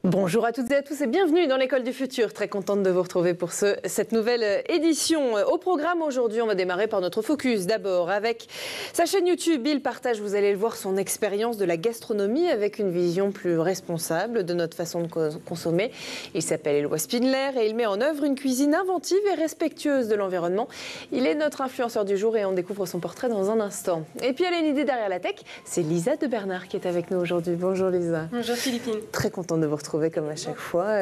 Bonjour à toutes et à tous et bienvenue dans l'école du futur. Très contente de vous retrouver pour cette nouvelle édition. Au programme aujourd'hui, on va démarrer par notre focus. D'abord avec sa chaîne YouTube. Il partage, vous allez le voir, son expérience de la gastronomie avec une vision plus responsable de notre façon de consommer. Il s'appelle Éloi Spindler et il met en œuvre une cuisine inventive et respectueuse de l'environnement. Il est notre influenceur du jour et on découvre son portrait dans un instant. Et puis elle a une idée derrière la tech. C'est Lisa de Bernard qui est avec nous aujourd'hui. Bonjour Lisa. Bonjour Philippine. Très contente de vous retrouver comme à chaque fois.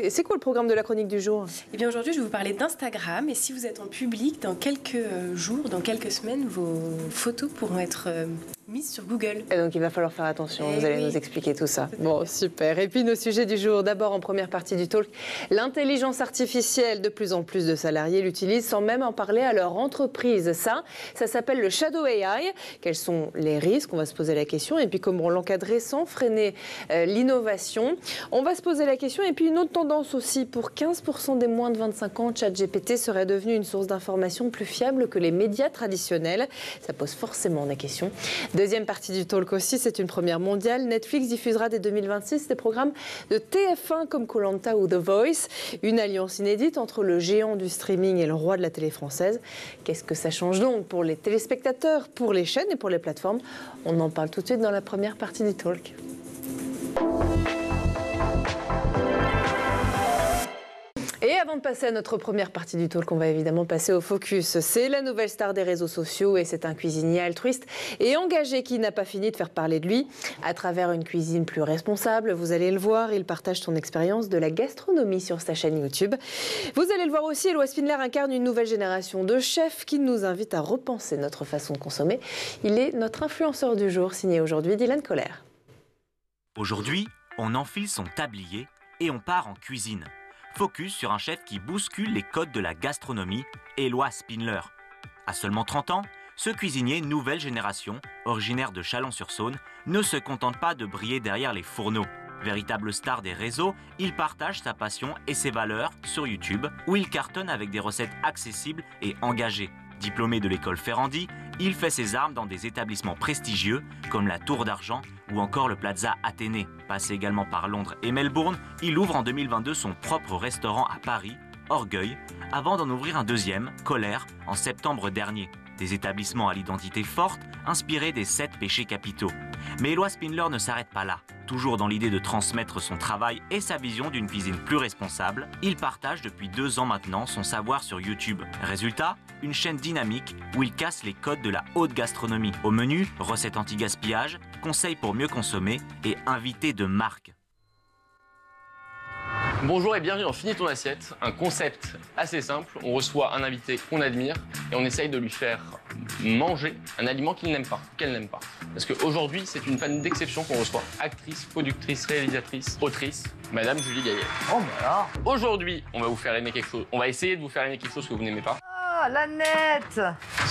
C'est quoi le programme de la chronique du jour? Eh bien aujourd'hui, je vais vous parler d'Instagram. Et si vous êtes en public, dans quelques jours, dans quelques semaines, vos photos pourront être mises sur Google. Et donc il va falloir faire attention, vous allez nous expliquer tout ça. Bon, super. Et puis nos sujets du jour. D'abord, en première partie du talk, l'intelligence artificielle. De plus en plus de salariés l'utilisent sans même en parler à leur entreprise. Ça s'appelle le Shadow AI. Quels sont les risques? On va se poser la question. Et puis comment l'encadrer sans freiner l'innovation? On va se poser la question. Et puis une autre tendance aussi, pour 15% des moins de 25 ans, ChatGPT serait devenu une source d'information plus fiable que les médias traditionnels. Ça pose forcément des questions. Deuxième partie du talk aussi, c'est une première mondiale. Netflix diffusera dès 2026 des programmes de TF1 comme Koh-Lanta ou The Voice. Une alliance inédite entre le géant du streaming et le roi de la télé française. Qu'est-ce que ça change donc pour les téléspectateurs, pour les chaînes et pour les plateformes? On en parle tout de suite dans la première partie du talk. Et avant de passer à notre première partie du talk, on va évidemment passer au focus. C'est la nouvelle star des réseaux sociaux et c'est un cuisinier altruiste et engagé qui n'a pas fini de faire parler de lui à travers une cuisine plus responsable. Vous allez le voir, il partage son expérience de la gastronomie sur sa chaîne YouTube. Vous allez le voir aussi, Éloi Spindler incarne une nouvelle génération de chefs qui nous invite à repenser notre façon de consommer. Il est notre influenceur du jour, signé aujourd'hui Dylan Kohler. Aujourd'hui, on enfile son tablier et on part en cuisine. Focus sur un chef qui bouscule les codes de la gastronomie, Éloi Spindler. À seulement 30 ans, ce cuisinier nouvelle génération, originaire de Chalon-sur-Saône, ne se contente pas de briller derrière les fourneaux. Véritable star des réseaux, il partage sa passion et ses valeurs sur YouTube, où il cartonne avec des recettes accessibles et engagées. Diplômé de l'école Ferrandi, il fait ses armes dans des établissements prestigieux comme la Tour d'Argent ou encore le Plaza Athénée. Passé également par Londres et Melbourne, il ouvre en 2022 son propre restaurant à Paris, Orgueil, avant d'en ouvrir un deuxième, Colère, en septembre dernier. Des établissements à l'identité forte, inspirés des 7 péchés capitaux. Mais Éloi Spindler ne s'arrête pas là. Toujours dans l'idée de transmettre son travail et sa vision d'une cuisine plus responsable, il partage depuis 2 ans maintenant son savoir sur YouTube. Résultat, une chaîne dynamique où il casse les codes de la haute gastronomie. Au menu, recettes anti-gaspillage, conseils pour mieux consommer et invités de marque. Bonjour et bienvenue dans Finis ton assiette, un concept assez simple. On reçoit un invité qu'on admire et on essaye de lui faire manger un aliment qu'il n'aime pas, qu'elle n'aime pas. Parce qu'aujourd'hui, c'est une fan d'exception qu'on reçoit. Actrice, productrice, réalisatrice, autrice, Madame Julie Gaillet. Oh bah alors. Aujourd'hui, on va vous faire aimer quelque chose. On va essayer de vous faire aimer quelque chose que vous n'aimez pas. Ah, l'aneth.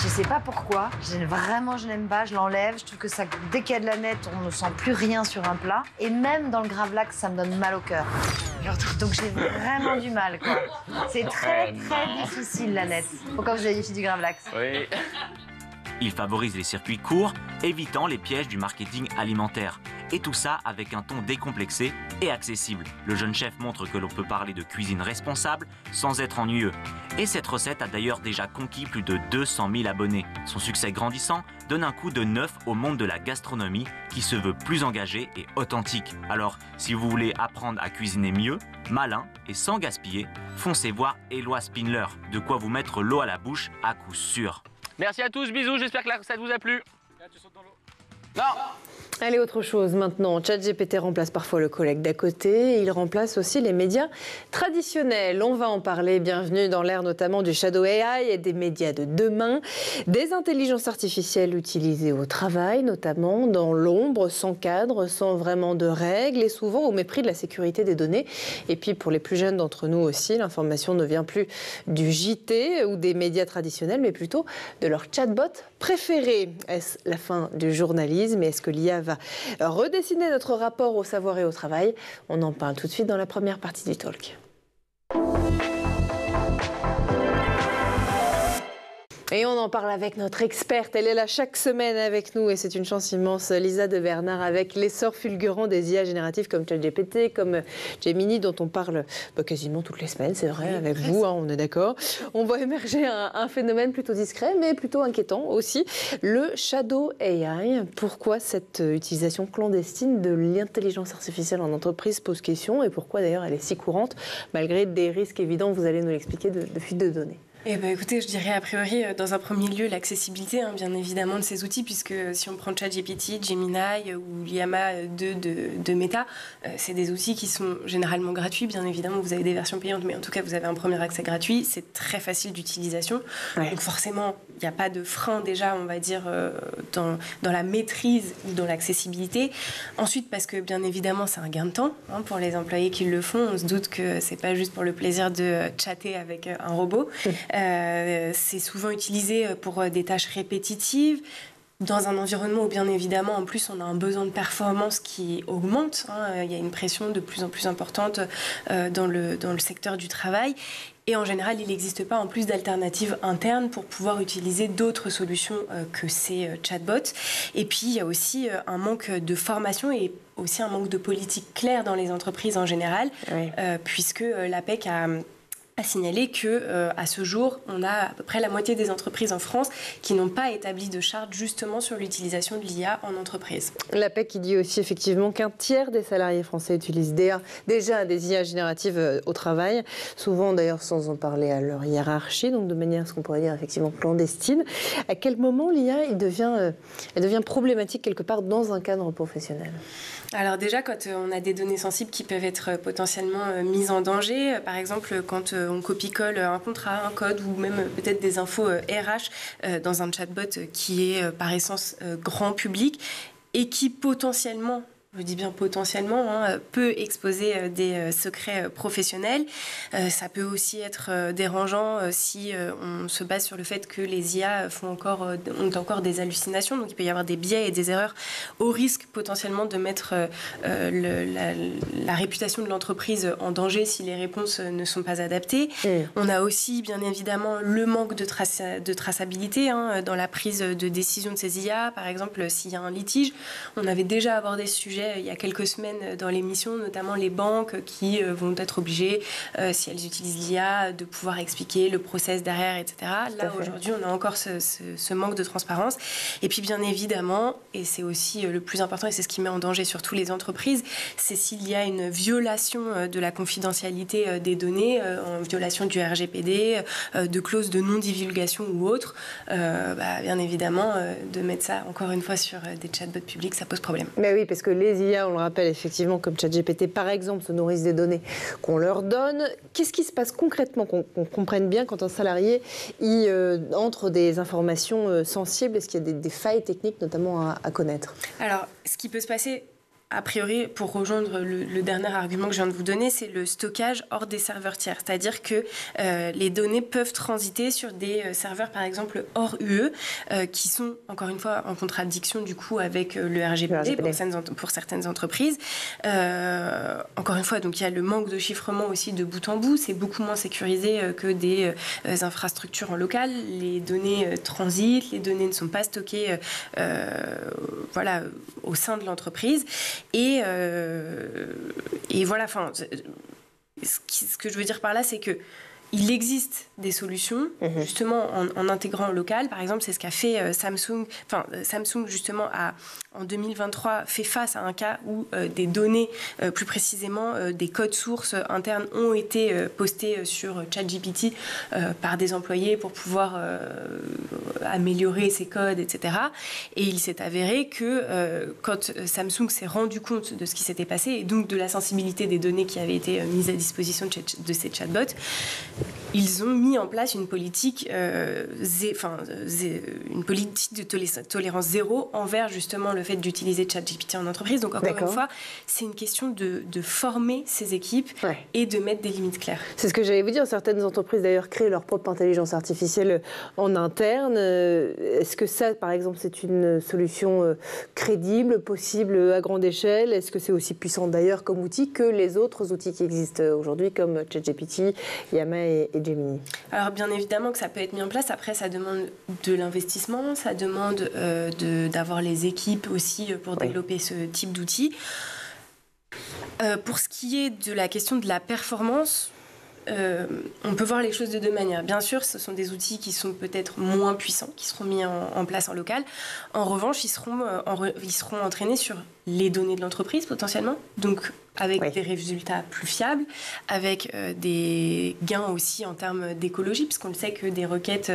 Je sais pas pourquoi. Je n'aime pas, je l'enlève. Je trouve que ça, dès qu'il y a de l'aneth, on ne sent plus rien sur un plat. Et même dans le gravlax, ça me donne mal au cœur. Donc j'ai vraiment du mal, quoi. C'est très difficile, l'aneth. Pourquoi vous avez fait du gravlax? Oui. Il favorise les circuits courts, évitant les pièges du marketing alimentaire. Et tout ça avec un ton décomplexé et accessible. Le jeune chef montre que l'on peut parler de cuisine responsable sans être ennuyeux. Et cette recette a d'ailleurs déjà conquis plus de 200 000 abonnés. Son succès grandissant donne un coup de neuf au monde de la gastronomie qui se veut plus engagé et authentique. Alors, si vous voulez apprendre à cuisiner mieux, malin et sans gaspiller, foncez voir Éloi Spindler. De quoi vous mettre l'eau à la bouche à coup sûr. Merci à tous, bisous, j'espère que la recette vous a plu. Tu sautes dans l'eau. Non. Allez, autre chose maintenant. ChatGPT remplace parfois le collègue d'à côté. Il remplace aussi les médias traditionnels. On va en parler. Bienvenue dans l'ère notamment du Shadow AI et des médias de demain. Des intelligences artificielles utilisées au travail, notamment dans l'ombre, sans cadre, sans vraiment de règles et souvent au mépris de la sécurité des données. Et puis pour les plus jeunes d'entre nous aussi, l'information ne vient plus du JT ou des médias traditionnels, mais plutôt de leur chatbot préféré. Est-ce la fin du journalisme et est-ce que l'IA va redessiner notre rapport au savoir et au travail? On en parle tout de suite dans la première partie du talk. Et on en parle avec notre experte. Elle est là chaque semaine avec nous et c'est une chance immense. Lisa de Bernard avec l'essor fulgurant des IA génératives comme ChatGPT, comme Gemini dont on parle quasiment toutes les semaines, c'est vrai, avec vous, on est d'accord. On voit émerger un phénomène plutôt discret mais plutôt inquiétant aussi, le Shadow AI. Pourquoi cette utilisation clandestine de l'intelligence artificielle en entreprise pose question et pourquoi d'ailleurs elle est si courante malgré des risques évidents, vous allez nous l'expliquer, de fuite de données? Eh ben, écoutez, je dirais a priori, dans un premier lieu, l'accessibilité, bien évidemment, de ces outils, puisque si on prend ChatGPT, Gemini ou Llama 2 de Meta, c'est des outils qui sont généralement gratuits. Bien évidemment, vous avez des versions payantes, mais en tout cas, vous avez un premier accès gratuit. C'est très facile d'utilisation. Ouais. Donc forcément, il n'y a pas de frein déjà, on va dire, dans la maîtrise ou dans l'accessibilité. Ensuite, parce que bien évidemment, c'est un gain de temps pour les employés qui le font. On se doute que c'est pas juste pour le plaisir de chatter avec un robot. C'est souvent utilisé pour des tâches répétitives, dans un environnement où bien évidemment en plus on a un besoin de performance qui augmente. Il y a une pression de plus en plus importante dans le secteur du travail. Et en général, il n'existe pas en plus d'alternatives internes pour pouvoir utiliser d'autres solutions que ces chatbots. Et puis, il y a aussi un manque de formation et aussi un manque de politique claire dans les entreprises en général, puisque l'APEC a signaler que à ce jour, on a à peu près la moitié des entreprises en France qui n'ont pas établi de charte justement sur l'utilisation de l'IA en entreprise. L'APEC qui dit aussi effectivement qu'un tiers des salariés français utilisent déjà des IA génératives au travail, souvent d'ailleurs sans en parler à leur hiérarchie, donc de manière, ce qu'on pourrait dire effectivement clandestine. À quel moment l'IA elle devient problématique quelque part dans un cadre professionnel? Alors déjà, quand on a des données sensibles qui peuvent être potentiellement mises en danger, par exemple quand on copie-colle un contrat, un code ou même peut-être des infos RH dans un chatbot qui est par essence grand public et qui potentiellement, je dis bien potentiellement, peut exposer des secrets professionnels. Ça peut aussi être dérangeant si on se base sur le fait que les IA ont encore des hallucinations. Donc il peut y avoir des biais et des erreurs au risque potentiellement de mettre la réputation de l'entreprise en danger si les réponses ne sont pas adaptées. On a aussi bien évidemment le manque de traçabilité dans la prise de décision de ces IA. Par exemple, s'il y a un litige, on avait déjà abordé ce sujet il y a quelques semaines dans l'émission, notamment les banques qui vont être obligées, si elles utilisent l'IA, de pouvoir expliquer le process derrière, etc. Là, aujourd'hui, on a encore ce manque de transparence. Et puis, bien évidemment, et c'est aussi le plus important, et c'est ce qui met en danger surtout les entreprises, c'est s'il y a une violation de la confidentialité des données, en violation du RGPD, de clauses de non-divulgation ou autre, bien évidemment, de mettre ça, encore une fois, sur des chatbots publics, ça pose problème. Mais oui, parce que les IA, on le rappelle effectivement, comme ChatGPT par exemple, se nourrissent des données qu'on leur donne. Qu'est-ce qui se passe concrètement, qu'on comprenne bien quand un salarié y entre des informations sensibles? Est-ce qu'il y a des failles techniques notamment à connaître? Alors, ce qui peut se passer, a priori, pour rejoindre le dernier argument que je viens de vous donner, c'est le stockage hors des serveurs tiers. C'est-à-dire que les données peuvent transiter sur des serveurs, par exemple, hors UE, qui sont, encore une fois, en contradiction, du coup, avec le RGPD. Pour certaines entreprises. Encore une fois, donc, il y a le manque de chiffrement aussi de bout en bout. C'est beaucoup moins sécurisé que des infrastructures en local. Les données transitent, les données ne sont pas stockées au sein de l'entreprise. Et voilà, ce que je veux dire par là, c'est que il existe des solutions, justement, en intégrant le local. Par exemple, c'est ce qu'a fait Samsung. Samsung, justement, en 2023, fait face à un cas où des données, plus précisément, des codes sources internes ont été postés sur ChatGPT par des employés pour pouvoir améliorer ces codes, etc. Et il s'est avéré que quand Samsung s'est rendu compte de ce qui s'était passé, et donc de la sensibilité des données qui avaient été mises à disposition de ces chatbots, ils ont mis en place une politique, une politique de tolérance zéro envers justement le fait d'utiliser ChatGPT en entreprise. Donc encore une fois, c'est une question de former ces équipes et de mettre des limites claires. C'est ce que j'allais vous dire. Certaines entreprises d'ailleurs créent leur propre intelligence artificielle en interne. Est-ce que ça, par exemple, c'est une solution crédible, possible à grande échelle? Est-ce que c'est aussi puissant d'ailleurs comme outil que les autres outils qui existent aujourd'hui comme ChatGPT, Llama et et Gemini? Alors bien évidemment que ça peut être mis en place. Après, ça demande de l'investissement, ça demande d'avoir les équipes aussi pour développer ce type d'outils. Pour ce qui est de la question de la performance, on peut voir les choses de deux manières. Bien sûr, ce sont des outils qui sont peut-être moins puissants, qui seront mis en place en local. En revanche, ils seront entraînés sur les données de l'entreprise potentiellement, donc avec des résultats plus fiables, avec des gains aussi en termes d'écologie, puisqu'on le sait que des requêtes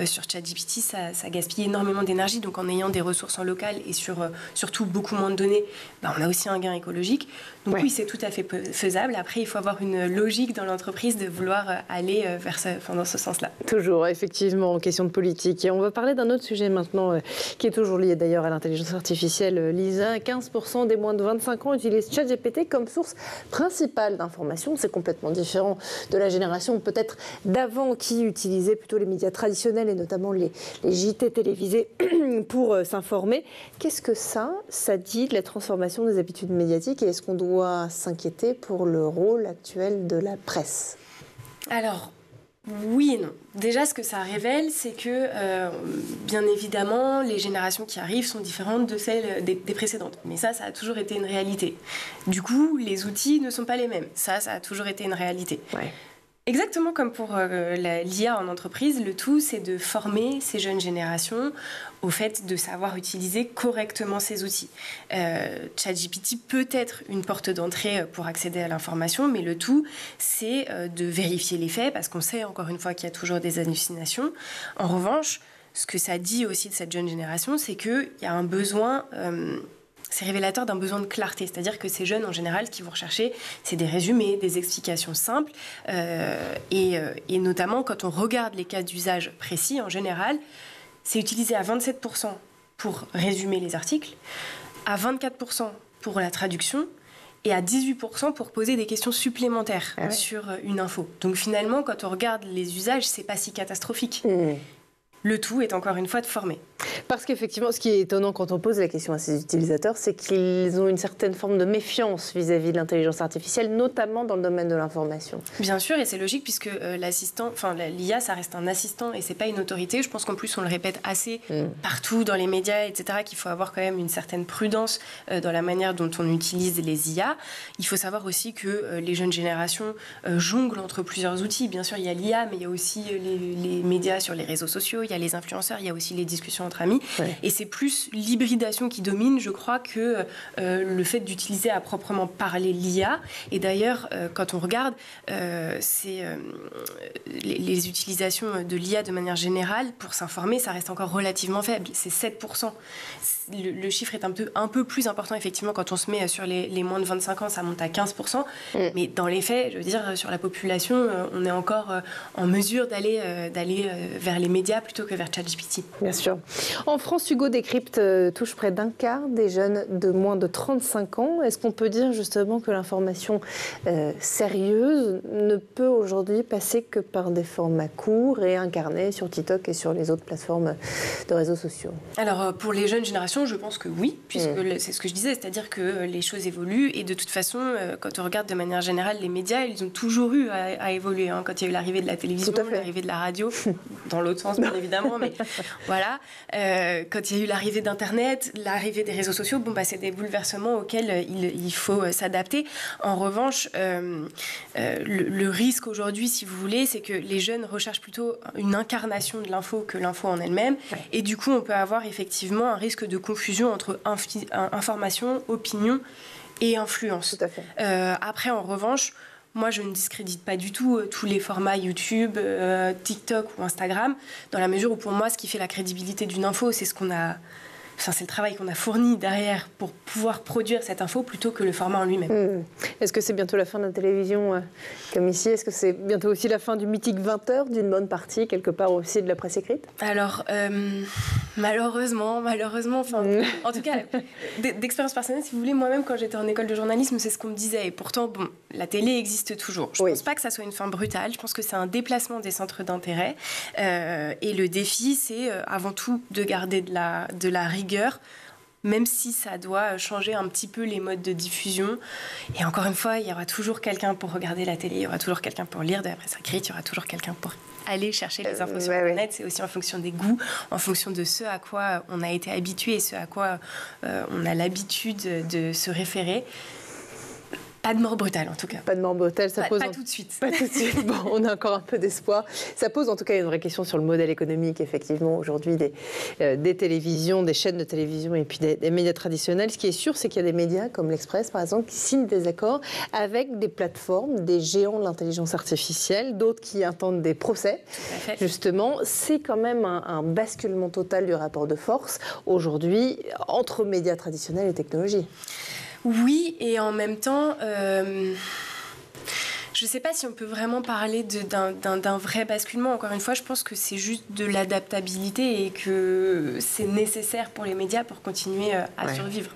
sur ChatGPT, ça gaspille énormément d'énergie. Donc en ayant des ressources en local et surtout beaucoup moins de données, on a aussi un gain écologique. Donc oui, c'est tout à fait faisable. Après, il faut avoir une logique dans l'entreprise de vouloir aller dans ce sens-là. Toujours, effectivement, en question de politique. Et on va parler d'un autre sujet maintenant, qui est toujours lié d'ailleurs à l'intelligence artificielle. Lisa, 15% des moins de 25 ans utilisent ChatGPT comme source principale d'information. C'est complètement différent de la génération peut-être d'avant qui utilisait plutôt les médias traditionnels et notamment les JT télévisés pour s'informer. Qu'est-ce que ça dit de la transformation des habitudes médiatiques et est-ce qu'on doit s'inquiéter pour le rôle actuel de la presse? Alors, oui et non. Déjà, ce que ça révèle, c'est que, bien évidemment, les générations qui arrivent sont différentes de celles des précédentes. Mais ça a toujours été une réalité. Du coup, les outils ne sont pas les mêmes. Ça a toujours été une réalité. Ouais. Exactement comme pour l'IA en entreprise, le tout, c'est de former ces jeunes générations au fait de savoir utiliser correctement ces outils. ChatGPT peut être une porte d'entrée pour accéder à l'information, mais le tout, c'est de vérifier les faits, parce qu'on sait encore une fois qu'il y a toujours des hallucinations. En revanche, ce que ça dit aussi de cette jeune génération, c'est qu'il y a un besoin... c'est révélateur d'un besoin de clarté, c'est-à-dire que ces jeunes, en général, ce qu'ils vont rechercher, c'est des résumés, des explications simples, et notamment quand on regarde les cas d'usage précis, en général, c'est utilisé à 27% pour résumer les articles, à 24% pour la traduction, et à 18% pour poser des questions supplémentaires sur une info. Donc finalement, quand on regarde les usages, c'est pas si catastrophique. Le tout est encore une fois de former. Parce qu'effectivement, ce qui est étonnant quand on pose la question à ces utilisateurs, c'est qu'ils ont une certaine forme de méfiance vis-à-vis de l'intelligence artificielle, notamment dans le domaine de l'information. Bien sûr, et c'est logique puisque l'IA, ça reste un assistant et c'est pas une autorité. Je pense qu'en plus, on le répète assez partout dans les médias, etc., qu'il faut avoir quand même une certaine prudence dans la manière dont on utilise les IA. Il faut savoir aussi que les jeunes générations jonglent entre plusieurs outils. Bien sûr, il y a l'IA, mais il y a aussi les médias sur les réseaux sociaux, il y a les influenceurs, il y a aussi les discussions entre amis. Et c'est plus l'hybridation qui domine, je crois, que le fait d'utiliser à proprement parler l'IA. Et d'ailleurs, quand on regarde les utilisations de l'IA de manière générale, pour s'informer, ça reste encore relativement faible. C'est 7%. Le chiffre est un peu plus important, effectivement, quand on se met sur les moins de 25 ans, ça monte à 15%. Mais dans les faits, je veux dire, sur la population, on est encore en mesure d'aller vers les médias plutôt que vers ChatGPT. Bien sûr. En France, Hugo Décrypte touche près d'un quart des jeunes de moins de 35 ans. Est-ce qu'on peut dire justement que l'information sérieuse ne peut aujourd'hui passer que par des formats courts et incarnés sur TikTok et sur les autres plateformes de réseaux sociaux? Alors, pour les jeunes générations, je pense que oui, puisque c'est ce que je disais, c'est-à-dire que les choses évoluent et de toute façon, quand on regarde de manière générale les médias, ils ont toujours eu à évoluer. Hein. Quand il y a eu l'arrivée de la télévision, l'arrivée de la radio, dans l'autre sens bien évidemment, mais voilà. Quand il y a eu l'arrivée d'Internet, l'arrivée des réseaux sociaux, c'est des bouleversements auxquels il faut s'adapter. En revanche, le risque aujourd'hui, si vous voulez, c'est que les jeunes recherchent plutôt une incarnation de l'info que l'info en elle-même. Et du coup, on peut avoir effectivement un risque de confusion entre information, opinion et influence. Tout à fait. Après, en revanche, moi, je ne discrédite pas du tout tous les formats YouTube, TikTok ou Instagram, dans la mesure où, pour moi, ce qui fait la crédibilité d'une info, c'est c'est le travail qu'on a fourni derrière pour pouvoir produire cette info plutôt que le format en lui-même. Est-ce que c'est bientôt la fin de la télévision comme ici? Est-ce que c'est bientôt aussi la fin du mythique 20h d'une bonne partie, quelque part aussi de la presse écrite? Alors, malheureusement, en tout cas, d'expérience personnelle, si vous voulez, moi-même, quand j'étais en école de journalisme, c'est ce qu'on me disait. Et pourtant, la télé existe toujours. Je ne pense pas que ça soit une fin brutale. Je pense que c'est un déplacement des centres d'intérêt. Et le défi, c'est avant tout de garder de la rigueur même si ça doit changer un petit peu les modes de diffusion. Et encore une fois, il y aura toujours quelqu'un pour regarder la télé, il y aura toujours quelqu'un pour lire de la presse écrite, il y aura toujours quelqu'un pour aller chercher les infos sur Internet. C'est aussi en fonction des goûts, en fonction de ce à quoi on a été habitué et ce à quoi on a l'habitude de se référer. Pas de mort brutale, en tout cas. Pas de mort brutale, ça pose... Pas tout de suite. Pas tout de suite. Bon, on a encore un peu d'espoir. Ça pose en tout cas une vraie question sur le modèle économique, effectivement, aujourd'hui, des télévisions, des chaînes de télévision et puis des médias traditionnels. Ce qui est sûr, c'est qu'il y a des médias, comme l'Express, par exemple, qui signent des accords avec des plateformes, des géants de l'intelligence artificielle, d'autres qui attendent des procès. Justement, c'est quand même un basculement total du rapport de force, aujourd'hui, entre médias traditionnels et technologie. Oui, et en même temps, je ne sais pas si on peut vraiment parler d'un vrai basculement. Encore une fois, je pense que c'est juste de l'adaptabilité et que c'est nécessaire pour les médias pour continuer à survivre.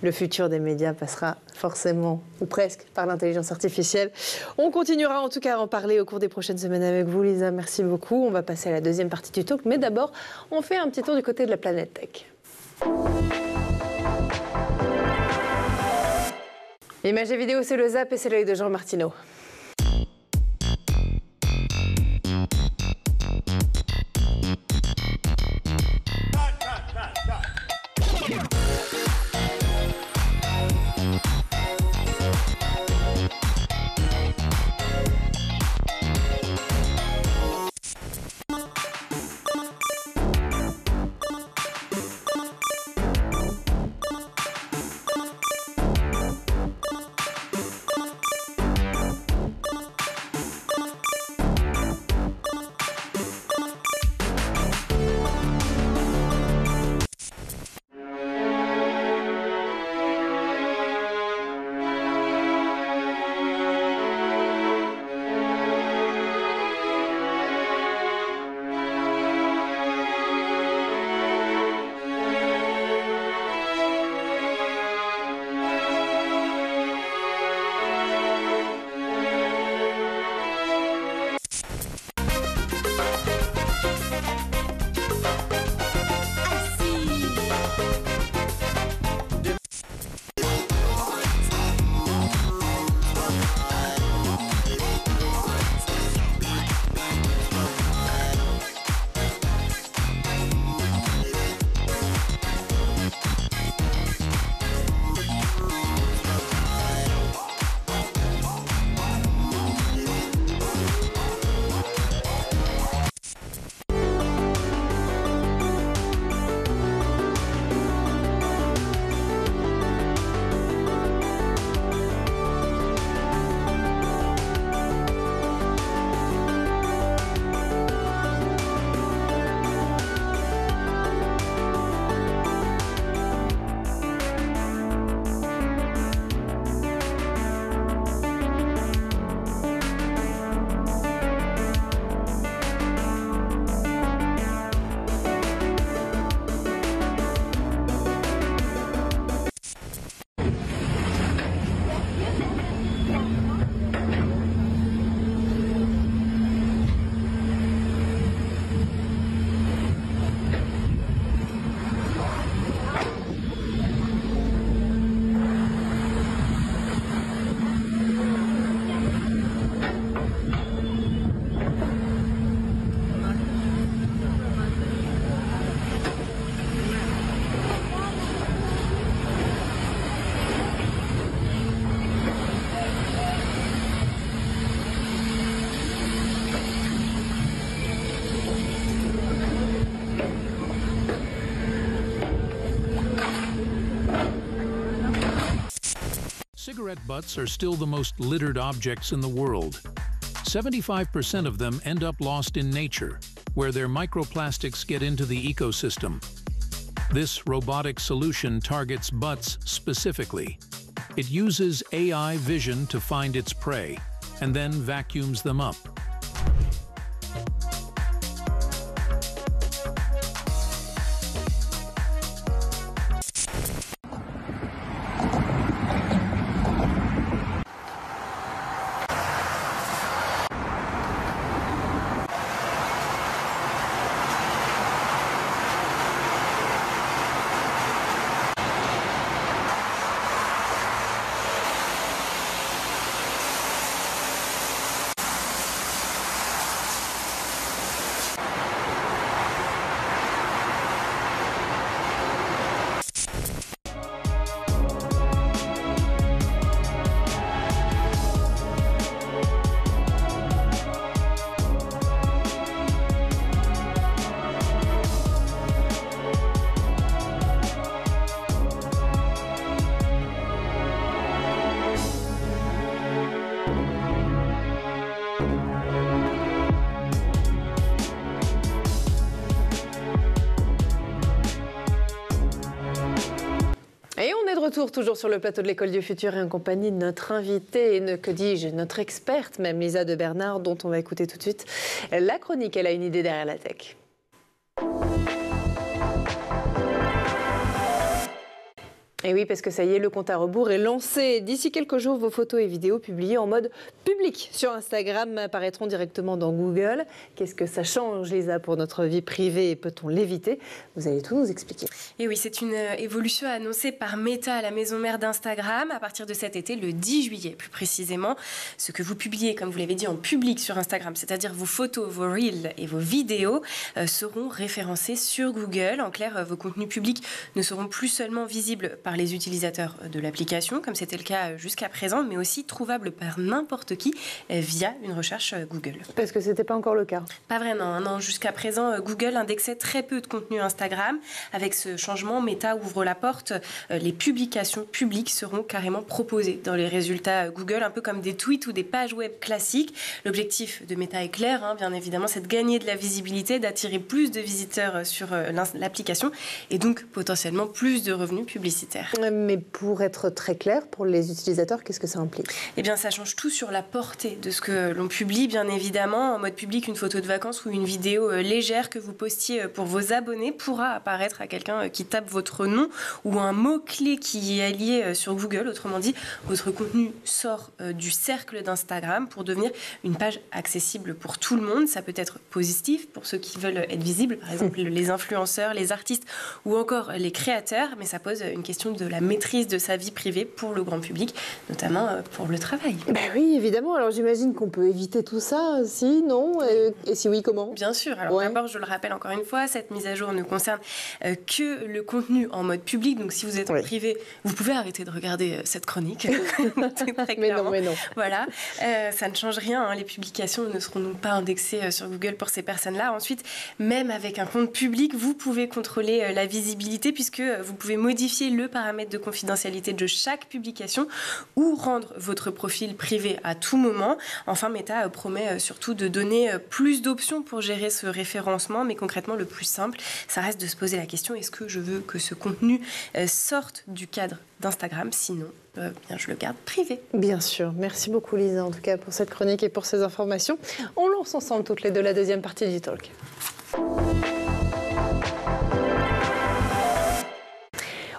Le futur des médias passera forcément, ou presque, par l'intelligence artificielle. On continuera en tout cas à en parler au cours des prochaines semaines avec vous, Lisa. Merci beaucoup. On va passer à la deuxième partie du talk. Mais d'abord, on fait un petit tour du côté de la planète tech. Images et vidéos, c'est le Zap et c'est l'œil de Jean Martineau. Cigarette butts are still the most littered objects in the world. 75% of them end up lost in nature, where their microplastics get into the ecosystem. This robotic solution targets butts specifically. It uses AI vision to find its prey, and then vacuums them up. retour toujours sur le plateau de l'École du Futur et en compagnie de notre invitée, que dis-je, notre experte même, Lisa de Bernard, dont on va écouter tout de suite la chronique. Elle a une idée derrière la tech. Et oui, parce que ça y est, le compte à rebours est lancé. D'ici quelques jours, vos photos et vidéos publiées en mode public sur Instagram apparaîtront directement dans Google. Qu'est-ce que ça change, Lisa, pour notre vie privée et peut-on l'éviter? Vous allez tout nous expliquer. Et oui, c'est une évolution annoncée par Meta, la maison mère d'Instagram, à partir de cet été, le 10 juillet plus précisément. Ce que vous publiez, comme vous l'avez dit, en public sur Instagram, c'est-à-dire vos photos, vos reels et vos vidéos, seront référencés sur Google. En clair, vos contenus publics ne seront plus seulement visibles par les utilisateurs de l'application, comme c'était le cas jusqu'à présent, mais aussi trouvables par n'importe qui via une recherche Google. Parce que ce n'était pas encore le cas. Pas vraiment, non. Jusqu'à présent, Google indexait très peu de contenu Instagram. Avec ce changement, Meta ouvre la porte. Les publications publiques seront carrément proposées dans les résultats Google, un peu comme des tweets ou des pages web classiques. L'objectif de Meta est clair, bien évidemment, c'est de gagner de la visibilité, d'attirer plus de visiteurs sur l'application et donc potentiellement plus de revenus publicitaires. Mais pour être très clair, pour les utilisateurs, qu'est-ce que ça implique? Eh bien, ça change tout sur la portée de ce que l'on publie, bien évidemment. En mode public, une photo de vacances ou une vidéo légère que vous postiez pour vos abonnés pourra apparaître à quelqu'un qui tape votre nom ou un mot-clé qui est lié sur Google. Autrement dit, votre contenu sort du cercle d'Instagram pour devenir une page accessible pour tout le monde. Ça peut être positif pour ceux qui veulent être visibles, par exemple les influenceurs, les artistes ou encore les créateurs, mais ça pose une question de la maîtrise de sa vie privée pour le grand public, notamment pour le travail. Ben oui, évidemment. Alors j'imagine qu'on peut éviter tout ça, si, non? Et si oui, comment? Bien sûr. Alors d'abord, je le rappelle encore une fois, cette mise à jour ne concerne que le contenu en mode public. Donc si vous êtes en privé, vous pouvez arrêter de regarder cette chronique. Très clairement. Mais non. Voilà. Ça ne change rien. Les publications ne seront donc pas indexées sur Google pour ces personnes-là. Ensuite, même avec un compte public, vous pouvez contrôler la visibilité puisque vous pouvez modifier le paramètre de confidentialité de chaque publication ou rendre votre profil privé à tout moment. Enfin, Meta promet surtout de donner plus d'options pour gérer ce référencement, mais concrètement, le plus simple, ça reste de se poser la question, est-ce que je veux que ce contenu sorte du cadre d'Instagram? Sinon, bien, je le garde privé. Bien sûr. Merci beaucoup, Lisa, en tout cas, pour cette chronique et pour ces informations. On lance ensemble toutes les deux la deuxième partie du Talk.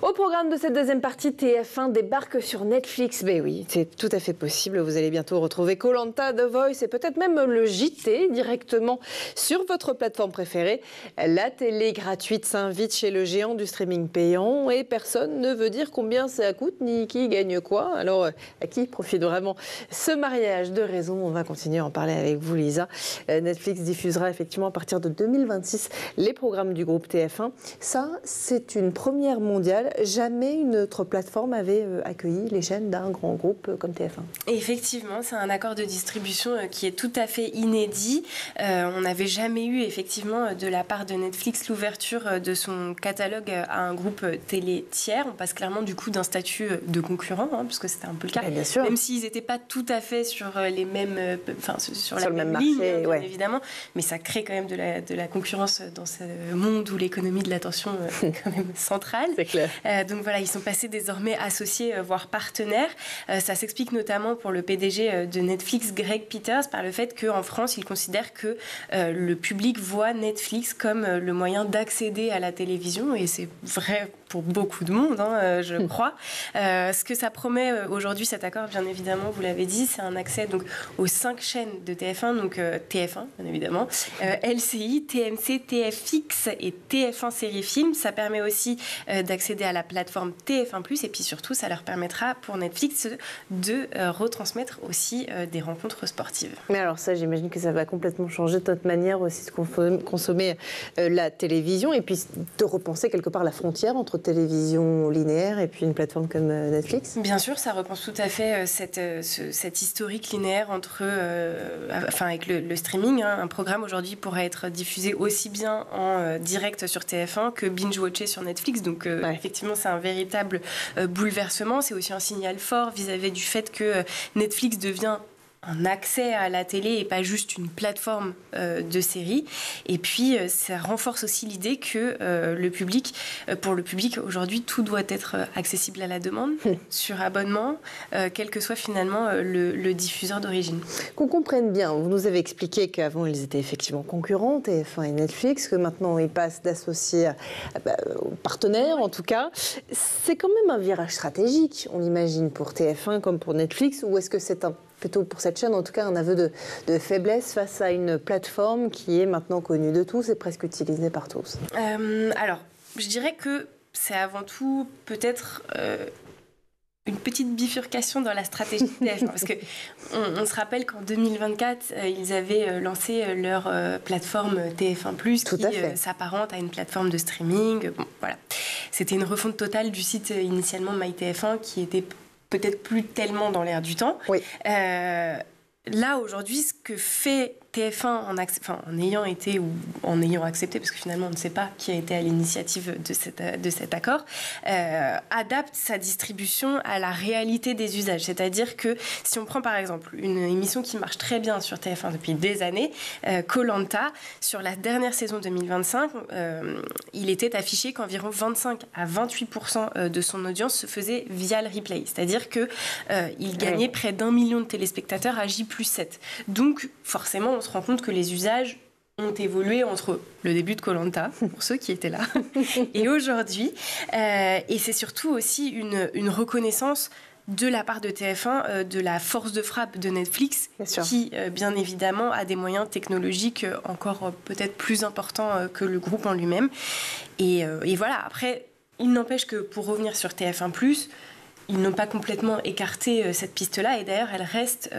Au programme de cette deuxième partie, TF1 débarque sur Netflix. Ben oui, c'est tout à fait possible. Vous allez bientôt retrouver Koh-Lanta, The Voice et peut-être même le JT directement sur votre plateforme préférée. La télé gratuite s'invite chez le géant du streaming payant et personne ne veut dire combien ça coûte ni qui gagne quoi. Alors, à qui profite vraiment ce mariage de raisons? On va continuer à en parler avec vous, Lisa. Netflix diffusera effectivement à partir de 2026 les programmes du groupe TF1. Ça, c'est une première mondiale. Jamais une autre plateforme avait accueilli les chaînes d'un grand groupe comme TF1. Effectivement, c'est un accord de distribution qui est tout à fait inédit. On n'avait jamais eu effectivement de la part de Netflix l'ouverture de son catalogue à un groupe télé tiers. On passe clairement du coup d'un statut de concurrent, puisque c'était un peu le cas. Bien sûr. Même s'ils n'étaient pas tout à fait sur les mêmes, sur la même marché, ligne, bien évidemment. Mais ça crée quand même de la concurrence dans ce monde où l'économie de l'attention est quand même centrale. C'est clair. Donc voilà, ils sont passés désormais associés, voire partenaires. Ça s'explique notamment pour le PDG de Netflix, Greg Peters, par le fait qu'en France, il considère que le public voit Netflix comme le moyen d'accéder à la télévision. Et c'est vrai pour beaucoup de monde, je crois. Ce que ça promet aujourd'hui, cet accord, bien évidemment, vous l'avez dit, c'est un accès donc, aux 5 chaînes de TF1, donc TF1, bien évidemment, LCI, TMC, TFX et TF1 Série Film. Ça permet aussi d'accéder à la plateforme TF1+, et puis surtout, ça leur permettra pour Netflix de retransmettre aussi des rencontres sportives. Mais alors ça, j'imagine que ça va complètement changer notre manière aussi de consommer la télévision et puis de repenser quelque part la frontière entre télévision linéaire et puis une plateforme comme Netflix. Bien sûr, ça repense tout à fait cette historique linéaire entre, avec le streaming. Un programme aujourd'hui pourrait être diffusé aussi bien en direct sur TF1 que binge-watché sur Netflix. Donc effectivement, c'est un véritable bouleversement. C'est aussi un signal fort vis-à-vis du fait que Netflix devient un accès à la télé et pas juste une plateforme de séries. Et puis, ça renforce aussi l'idée que pour le public, aujourd'hui, tout doit être accessible à la demande, sur abonnement, quel que soit finalement le diffuseur d'origine. Qu'on comprenne bien, vous nous avez expliqué qu'avant, ils étaient effectivement concurrents, TF1 et Netflix, que maintenant, ils passent d'associés aux partenaires, en tout cas. C'est quand même un virage stratégique, on l'imagine, pour TF1 comme pour Netflix, ou est-ce que c'est plutôt pour cette chaîne, en tout cas, un aveu de faiblesse face à une plateforme qui est maintenant connue de tous et presque utilisée par tous? Alors, je dirais que c'est avant tout peut-être une petite bifurcation dans la stratégie de TF1. Parce qu'on se rappelle qu'en 2024, ils avaient lancé leur plateforme TF1+, qui s'apparente à une plateforme de streaming. Bon, voilà. C'était une refonte totale du site initialement MyTF1 qui était peut-être plus tellement dans l'air du temps. Oui. Là, aujourd'hui, ce que fait TF1 en ayant été ou en ayant accepté, parce que finalement on ne sait pas qui a été à l'initiative de cet accord, adapte sa distribution à la réalité des usages. C'est-à-dire que si on prend par exemple une émission qui marche très bien sur TF1 depuis des années, Koh-Lanta, sur la dernière saison 2025, il était affiché qu'environ 25 à 28% de son audience se faisait via le replay. C'est-à-dire qu'il gagnait près d'1 million de téléspectateurs à J+7. Donc forcément, on se rend compte que les usages ont évolué entre le début de Koh-Lanta, pour ceux qui étaient là, et aujourd'hui. Et c'est surtout aussi une reconnaissance de la part de TF1 de la force de frappe de Netflix, qui, bien évidemment, a des moyens technologiques encore peut-être plus importants que le groupe en lui-même. Et voilà, après, il n'empêche que pour revenir sur TF1+, ils n'ont pas complètement écarté cette piste-là et d'ailleurs, elle reste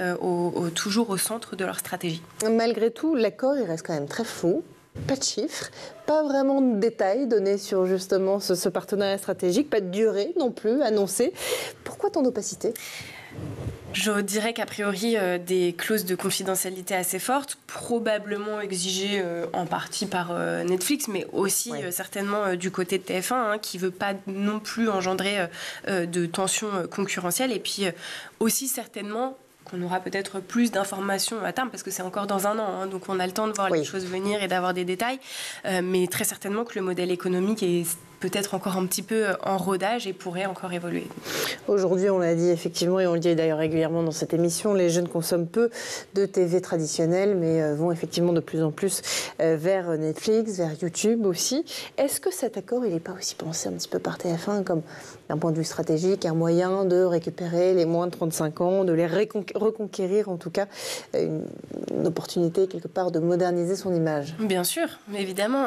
toujours au centre de leur stratégie. Malgré tout, l'accord, il reste quand même très flou. Pas de chiffres, pas vraiment de détails donnés sur justement ce partenariat stratégique, pas de durée non plus annoncée. Pourquoi tant d'opacité ? Je dirais qu'a priori, des clauses de confidentialité assez fortes, probablement exigées en partie par Netflix, mais aussi certainement du côté de TF1, qui ne veut pas non plus engendrer de tensions concurrentielles. Et puis aussi certainement qu'on aura peut-être plus d'informations à terme, parce que c'est encore dans un an, donc on a le temps de voir les choses venir et d'avoir des détails, mais très certainement que le modèle économique est peut-être encore un petit peu en rodage et pourrait encore évoluer. Aujourd'hui, on l'a dit effectivement, et on le dit d'ailleurs régulièrement dans cette émission, les jeunes consomment peu de TV traditionnelle, mais vont effectivement de plus en plus vers Netflix, vers YouTube aussi. Est-ce que cet accord, il n'est pas aussi pensé un petit peu par TF1 comme d'un point de vue stratégique, un moyen de récupérer les moins de 35 ans, de les reconquérir en tout cas, une opportunité quelque part de moderniser son image? Bien sûr, évidemment.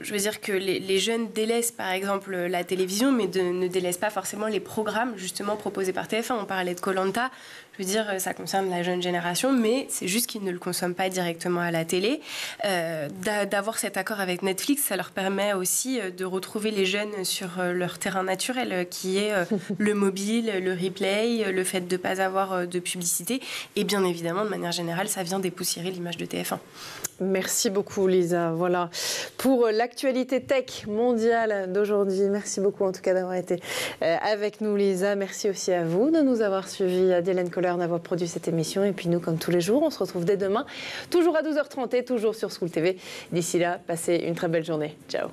Je veux dire que les jeunes délaissent par exemple la télévision, mais ne délaissent pas forcément les programmes justement proposés par TF1. On parlait de Koh-Lanta, je veux dire, ça concerne la jeune génération, mais c'est juste qu'ils ne le consomment pas directement à la télé. D'avoir cet accord avec Netflix, ça leur permet aussi de retrouver les jeunes sur leur terrain naturel, qui est le mobile, le replay, le fait de ne pas avoir de publicité. Et bien évidemment, de manière générale, ça vient dépoussiérer l'image de TF1. Merci beaucoup Lisa. Voilà pour l'actualité tech mondiale d'aujourd'hui. Merci beaucoup en tout cas d'avoir été avec nous Lisa. Merci aussi à vous de nous avoir suivis, à Dylan Kohler d'avoir produit cette émission. Et puis nous, comme tous les jours, on se retrouve dès demain, toujours à 12h30 et toujours sur School TV. D'ici là, passez une très belle journée. Ciao.